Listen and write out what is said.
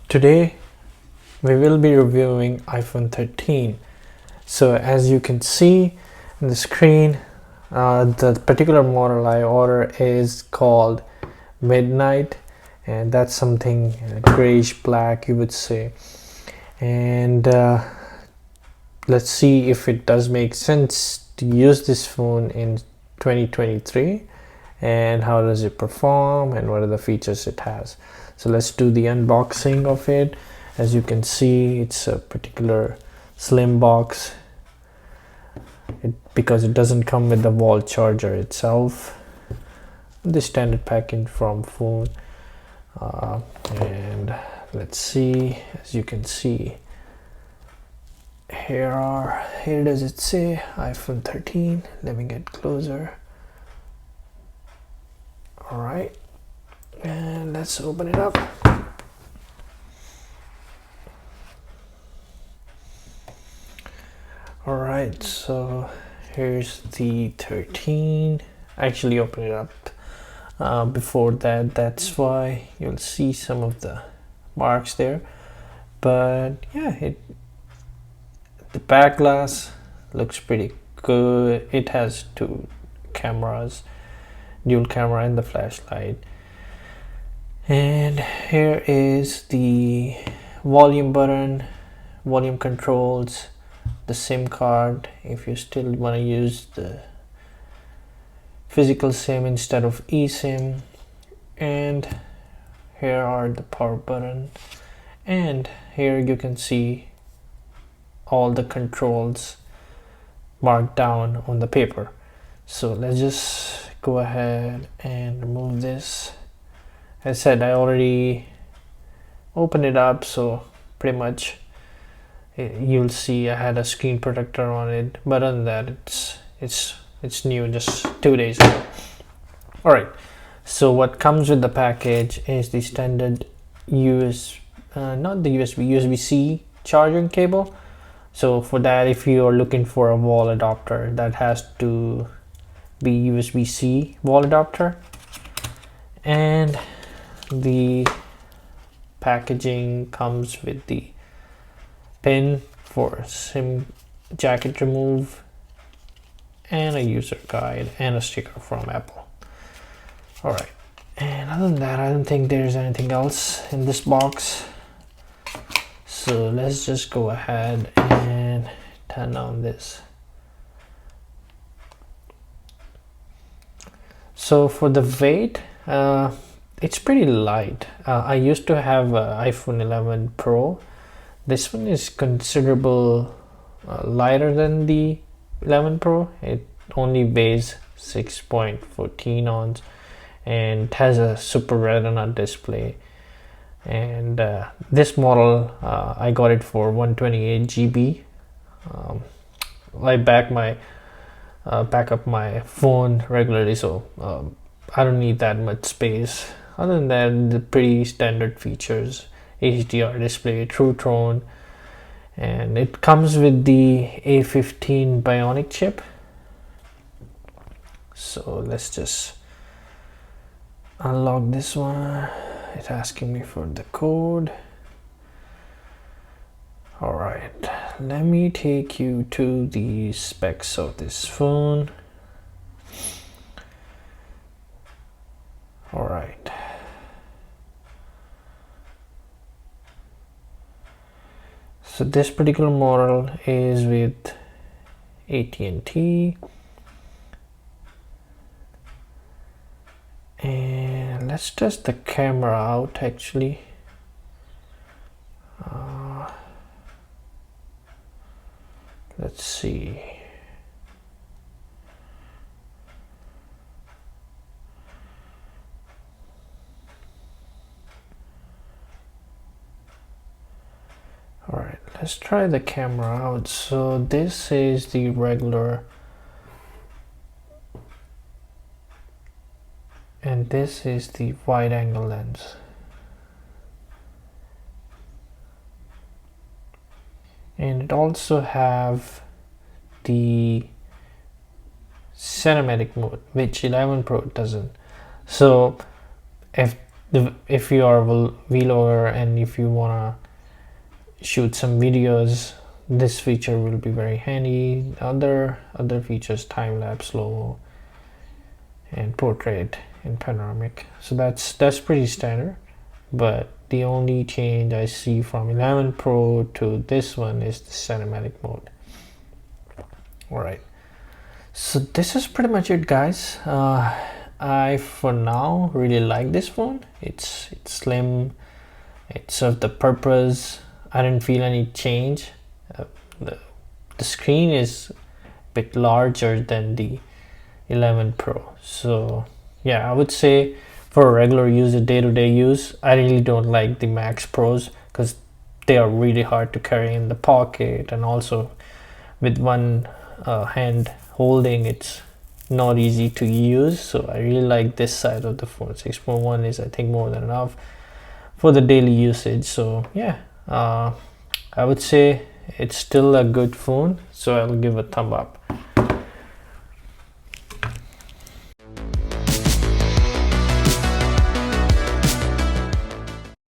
Today we will be reviewing iPhone 13. So as you can see in the screen, the particular model I order is called Midnight, and that's something grayish black, you would say. And let's see if it does make sense to use this phone in 2023, and how does it perform and what are the features it has. So let's do the unboxing of it. As you can see, it's a particular slim box because it doesn't come with the wall charger itself. The standard packaging from phone, and let's see. As you can see, here does it say iPhone 13. Let me get closer. All right, and let's open it up. All right, so here's the 13. I actually opened it up before that. That's why you'll see some of the marks there. But yeah, the back glass looks pretty good. It has two cameras, dual camera and the flashlight. And here is the volume button, volume controls, the SIM card if you still want to use the physical SIM instead of eSIM, and here are the power button, and here you can see all the controls marked down on the paper. So let's just go ahead and remove this. As I said, I already opened it up, so pretty much you'll see I had a screen protector on it, but other than that it's new, just 2 days ago. All right, so what comes with the package is the standard USB-C charging cable. So for that, if you are looking for a wall adapter, that has to be USB-C wall adapter. And the packaging comes with the pin for SIM jacket remove, and a user guide and a sticker from Apple. All right, and other than that, I don't think there's anything else in this box. So let's just go ahead and turn on this. So for the weight, it's pretty light. I used to have an iPhone 11 Pro. This one is considerable lighter than the 11 Pro. It only weighs 6.14 ounce and it has a Super Retina display. And this model, I got it for 128 GB. I back up my phone regularly, so I don't need that much space. Other than that, the pretty standard features: HDR display, True Tone, and it comes with the A15 Bionic chip. So let's just unlock this one. It's asking me for the code. All right, let me take you to the specs of this phone. All right. So this particular model is with AT&T, and let's test the camera out actually. Let's see. All right, let's try the camera out. So this is the regular, and this is the wide angle lens. And it also have the cinematic mode, which 11 Pro doesn't. So if if you are a vlogger and if you want to shoot some videos, this feature will be very handy. Other features, time-lapse, slow-mo, and portrait and panoramic, so that's pretty standard. But the only change I see from 11 Pro to this one is the cinematic mode. All right, so this is pretty much it, guys. I for now really like this phone. It's slim, it served the purpose. I didn't feel any change. The screen is a bit larger than the 11 Pro, so yeah, I would say for regular user, day-to-day use, I really don't like the Max Pros because they are really hard to carry in the pocket, and also with one hand holding, it's not easy to use. So I really like this side of the phone. 6.1 is, I think, more than enough for the daily usage. So yeah, I would say it's still a good phone, so I'll give a thumb up.